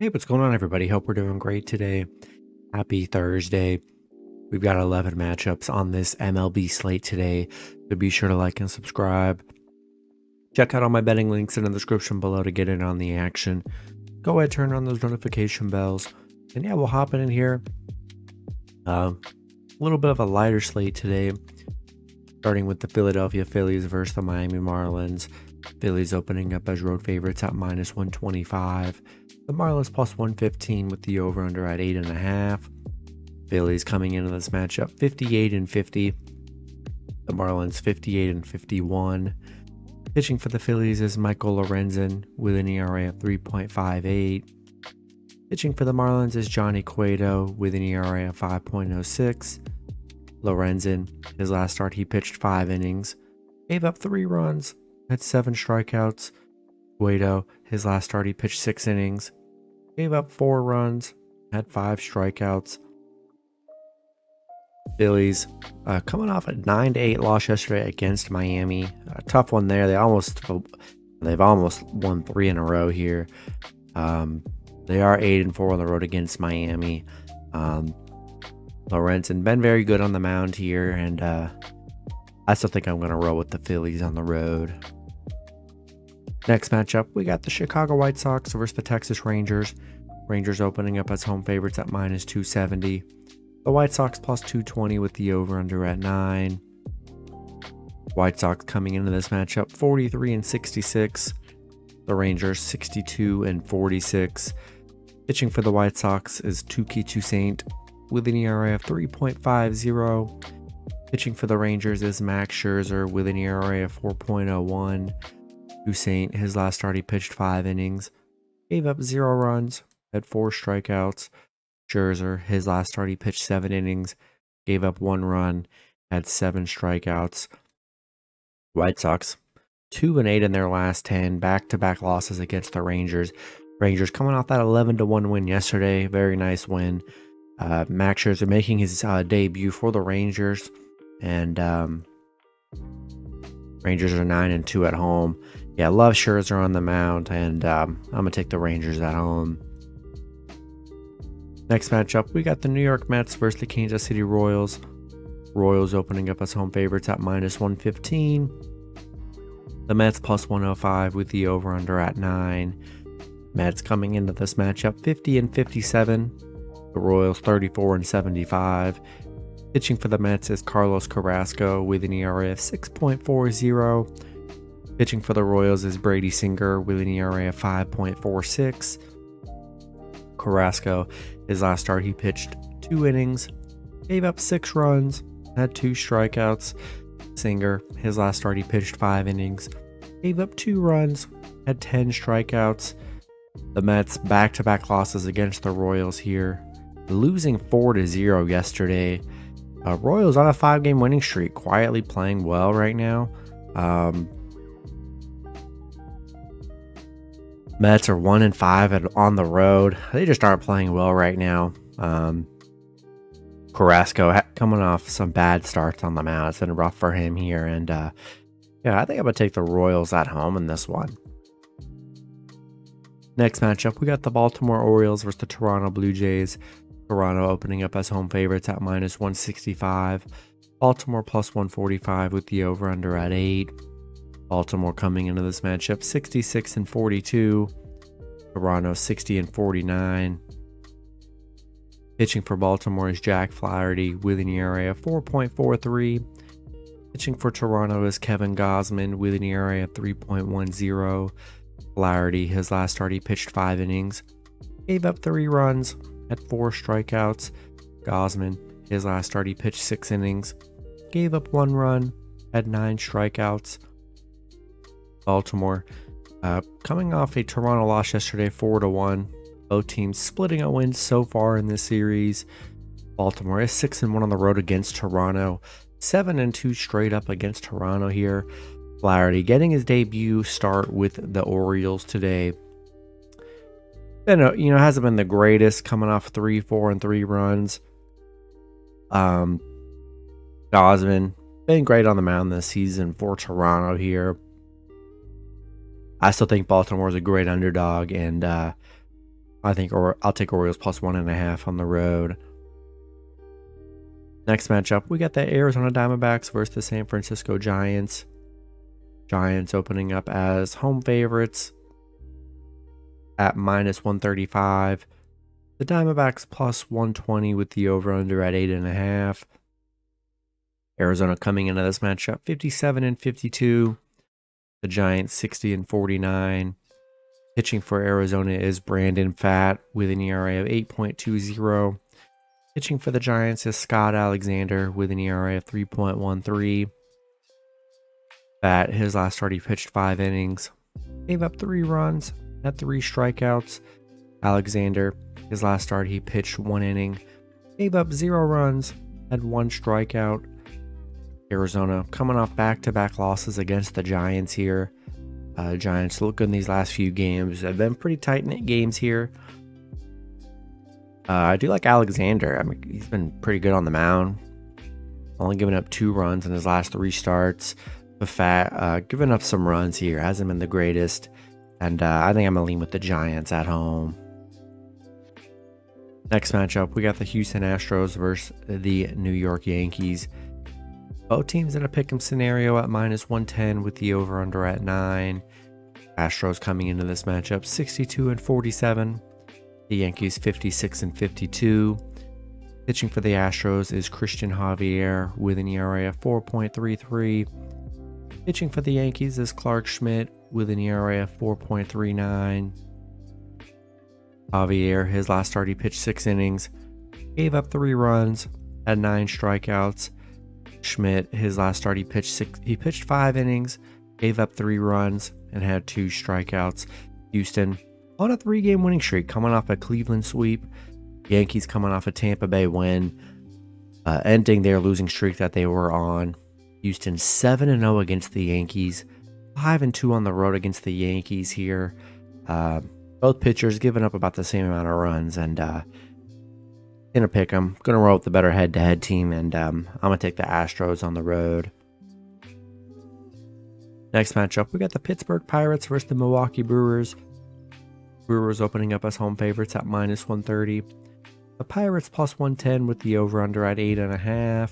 Hey, what's going on, everybody? Hope we're doing great today. Happy Thursday. We've got 11 matchups on this MLB slate today, so be sure to like and subscribe. Check out all my betting links in the description below to get in on the action. Go ahead, turn on those notification bells, and yeah, we'll hop in here. A little bit of a lighter slate today, starting with the Philadelphia Phillies versus the Miami Marlins. Phillies opening up as road favorites at -125. The Marlins plus 115 with the over-under at 8.5. Phillies coming into this matchup 58-50. The Marlins 58-51. Pitching for the Phillies is Michael Lorenzen with an ERA of 3.58. Pitching for the Marlins is Johnny Cueto with an ERA of 5.06. Lorenzen, his last start, he pitched 5 innings, gave up 3 runs, had 7 strikeouts. Cueto, his last start, he pitched 6 innings, gave up 4 runs, had 5 strikeouts. Phillies coming off a 9-8 loss yesterday against Miami. A tough one there. They've almost won 3 in a row here. They are 8-4 on the road against Miami. Lorenzen been very good on the mound here, and I still think I'm going to roll with the Phillies on the road. Next matchup, we got the Chicago White Sox versus the Texas Rangers. Rangers opening up as home favorites at -270. The White Sox plus 220 with the over-under at 9. White Sox coming into this matchup 43-66. The Rangers 62-46. Pitching for the White Sox is Touki Toussaint with an ERA of 3.50. Pitching for the Rangers is Max Scherzer with an ERA of 4.01. Toussaint, his last start, he pitched 5 innings, gave up 0 runs, had 4 strikeouts. Scherzer, his last start, he pitched 7 innings, gave up 1 run, had 7 strikeouts. White Sox 2-8 in their last 10, back-to-back losses against the Rangers. Rangers coming off that 11-1 win yesterday, very nice win. Max Scherzer making his debut for the Rangers, and Rangers are 9-2 at home. Yeah, I love Scherzer on the mound, and I'm going to take the Rangers at home. Next matchup, we got the New York Mets versus the Kansas City Royals. Royals opening up as home favorites at -115. The Mets plus 105 with the over-under at 9. Mets coming into this matchup 50-57. The Royals 34-75. Pitching for the Mets is Carlos Carrasco with an ERA of 6.40. Pitching for the Royals is Brady Singer with an ERA of 5.46. Carrasco, his last start, he pitched 2 innings, gave up 6 runs, had 2 strikeouts. Singer, his last start, he pitched 5 innings, gave up 2 runs, had 10 strikeouts. The Mets back-to-back losses against the Royals here, losing 4-0 yesterday. Royals on a 5-game winning streak, quietly playing well right now. Mets are 1-5 on the road. They just aren't playing well right now. Carrasco coming off some bad starts on the mound. It's been rough for him here, and yeah, I think I'm gonna take the Royals at home in this one. Next matchup, we got the Baltimore Orioles versus the Toronto Blue Jays. Toronto opening up as home favorites at -165. Baltimore plus 145 with the over-under at 8. Baltimore coming into this matchup 66-42. Toronto 60-49. Pitching for Baltimore is Jack Flaherty with an ERA of 4.43. Pitching for Toronto is Kevin Gausman with an ERA of 3.10. Flaherty, his last start, he pitched 5 innings, gave up 3 runs, had 4 strikeouts. Gausman, his last start, he pitched 6 innings, gave up 1 run, had 9 strikeouts. Baltimore, coming off a Toronto loss yesterday, 4-1. Both teams splitting a win so far in this series. Baltimore is 6-1 on the road against Toronto, 7-2 straight up against Toronto here. Flaherty getting his debut start with the Orioles today. Hasn't been the greatest, coming off 3, 4, and 3 runs. Gausman been great on the mound this season for Toronto here. I still think Baltimore is a great underdog, and I'll take Orioles plus 1.5 on the road. Next matchup, we got the Arizona Diamondbacks versus the San Francisco Giants. Giants opening up as home favorites at minus 135. The Diamondbacks plus 120 with the over-under at 8.5. Arizona coming into this matchup 57-52. The Giants 60-49. Pitching for Arizona is Brandon Pfaadt with an ERA of 8.20. Pitching for the Giants is Scott Alexander with an ERA of 3.13. Pfaadt, his last start, he pitched 5 innings, gave up 3 runs, had 3 strikeouts. Alexander, his last start, he pitched 1 inning, gave up 0 runs, had 1 strikeout. Arizona coming off back-to-back losses against the Giants here. Giants look good in these last few games. They've been pretty tight-knit games here. I do like Alexander. I mean, he's been pretty good on the mound. Only giving up 2 runs in his last 3 starts. But Pfaadt giving up some runs here. Hasn't been the greatest. And I think I'm going to lean with the Giants at home. Next matchup, we got the Houston Astros versus the New York Yankees. Both teams in a pick'em scenario at minus 110 with the over-under at 9. Astros coming into this matchup 62-47. The Yankees 56-52. Pitching for the Astros is Christian Javier with an ERA of 4.33. Pitching for the Yankees is Clark Schmidt with an ERA of 4.39. Javier, his last start, he pitched 6 innings, gave up 3 runs, had 9 strikeouts. Schmidt, his last start, he pitched 5 innings, gave up 3 runs, and had 2 strikeouts. Houston on a 3-game winning streak, coming off a Cleveland sweep. Yankees coming off a Tampa Bay win, ending their losing streak that they were on. Houston 7-0 against the Yankees, 5-2 on the road against the Yankees here. Both pitchers giving up about the same amount of runs, and in a pick, I'm going to roll with the better head-to-head team, and I'm going to take the Astros on the road. Next matchup, we got the Pittsburgh Pirates versus the Milwaukee Brewers. Brewers opening up as home favorites at minus 130. The Pirates plus 110 with the over-under at 8.5.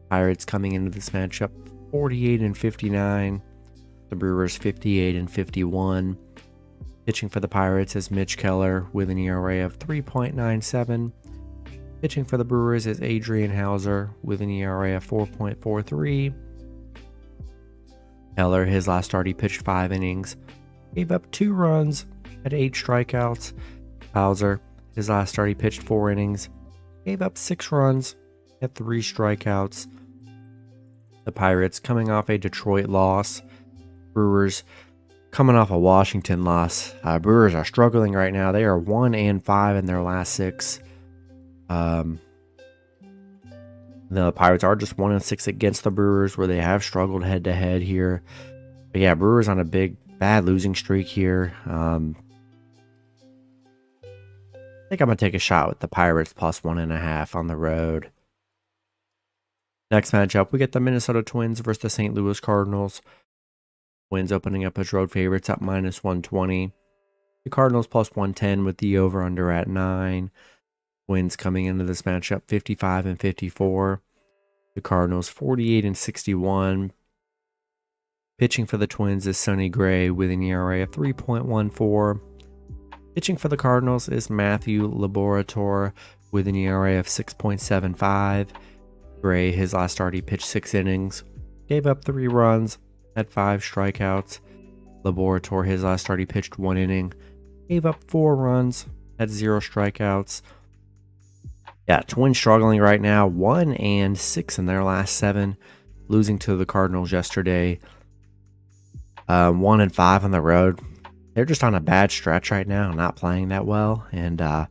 Pirates coming into this matchup 48-59. The Brewers 58-51. Pitching for the Pirates is Mitch Keller with an ERA of 3.97. Pitching for the Brewers is Adrian Hauser with an ERA of 4.43. Keller, his last start, he pitched 5 innings, gave up 2 runs, had 8 strikeouts. Hauser, his last start, he pitched 4 innings, gave up 6 runs, had 3 strikeouts. The Pirates coming off a Detroit loss. Brewers coming off a Washington loss. Brewers are struggling right now. They are 1-5 in their last 6. The Pirates are just 1-6 against the Brewers, where they have struggled head-to-head here. But yeah, Brewers on a bad losing streak here. I think I'm going to take a shot with the Pirates plus 1.5 on the road. Next matchup, we get the Minnesota Twins versus the St. Louis Cardinals. Twins opening up as road favorites at minus 120. The Cardinals plus 110 with the over-under at 9. Twins coming into this matchup 55-54. The Cardinals 48-61. Pitching for the Twins is Sonny Gray with an ERA of 3.14. Pitching for the Cardinals is Matthew Laborator with an ERA of 6.75. Gray, his last start, he pitched 6 innings, gave up 3 runs, had 5 strikeouts. Laborator, his last start, he pitched 1 inning, gave up 4 runs, had 0 strikeouts. Yeah, Twins struggling right now, 1-6 in their last 7, losing to the Cardinals yesterday. 1-5 on the road. They're just on a bad stretch right now, not playing that well, and I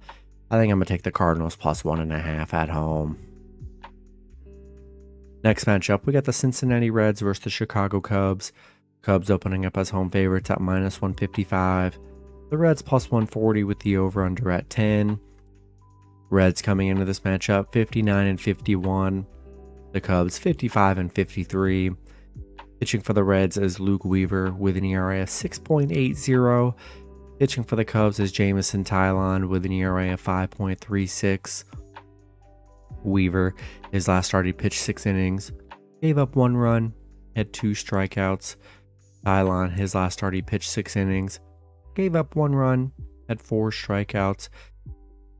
think I'm going to take the Cardinals plus 1.5 at home. Next matchup, we got the Cincinnati Reds versus the Chicago Cubs. Cubs opening up as home favorites at minus 155. The Reds plus 140 with the over-under at 10. Reds coming into this matchup 59-51. The Cubs 55-53. Pitching for the Reds is Luke Weaver with an ERA of 6.80. Pitching for the Cubs is Jamison Tylon with an ERA of 5.36. Weaver, his last start, he pitched 6 innings, gave up 1 run, had 2 strikeouts. Tylon, his last start, he pitched 6 innings, gave up 1 run, had 4 strikeouts.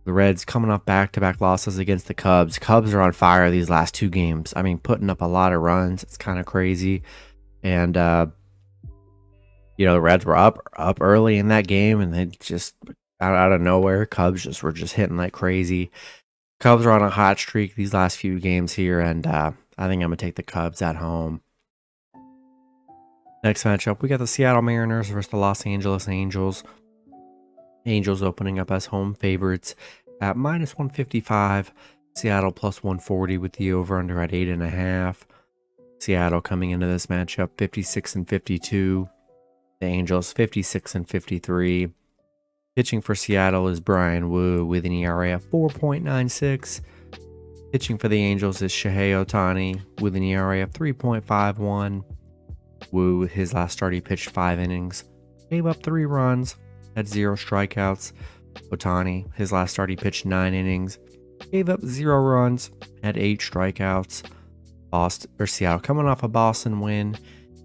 The Reds coming off back-to-back losses against the Cubs. Cubs are on fire these last 2 games. I mean, putting up a lot of runs. It's kind of crazy. And, the Reds were up early in that game, and they just, out of nowhere, Cubs were just hitting like crazy. Cubs are on a hot streak these last few games here, and I think I'm going to take the Cubs at home. Next matchup, we got the Seattle Mariners versus the Los Angeles Angels. Angels opening up as home favorites at -155. Seattle plus 140 with the over-under at 8.5. Seattle coming into this matchup 56-52. The Angels 56-53. Pitching for Seattle is Brian Wu with an ERA of 4.96. Pitching for the Angels is Shohei Ohtani with an ERA of 3.51. Wu, his last start, he pitched 5 innings, gave up 3 runs, had 0 strikeouts. Ohtani, his last start, he pitched 9 innings, gave up 0 runs, had 8 strikeouts. Seattle coming off a Boston win.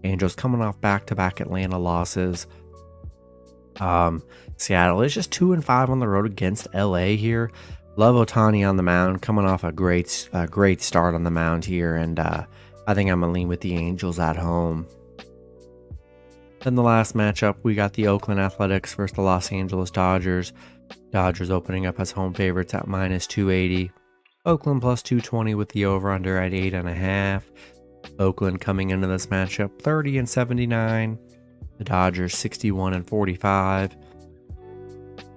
Angels coming off back-to-back Atlanta losses. Seattle is just 2-5 on the road against LA here. Love Ohtani on the mound, coming off a great start on the mound here, and I think I'm gonna lean with the Angels at home. Then the last matchup, we got the Oakland Athletics versus the Los Angeles Dodgers. Dodgers opening up as home favorites at -280. Oakland plus 220 with the over-under at 8.5. Oakland coming into this matchup 30-79. The Dodgers 61-45.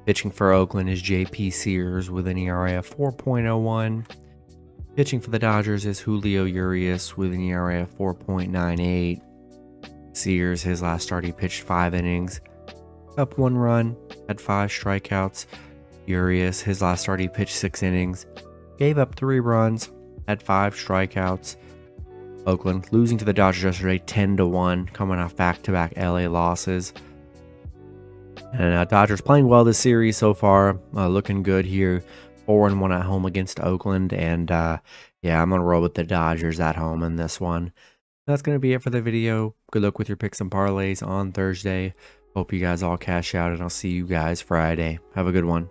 Pitching for Oakland is J.P. Sears with an ERA of 4.01. Pitching for the Dodgers is Julio Urias with an ERA of 4.98. Sears, his last start, he pitched 5 innings, up 1 run, had 5 strikeouts. Urias, his last start, he pitched 6 innings, gave up 3 runs, had 5 strikeouts. Oakland losing to the Dodgers yesterday 10-1, coming off back-to-back LA losses. And Dodgers playing well this series so far, looking good here. 4-1 at home against Oakland, and yeah, I'm gonna roll with the Dodgers at home in this one. That's gonna be it for the video. Good luck with your picks and parlays on Thursday. Hope you guys all cash out, and I'll see you guys Friday. Have a good one.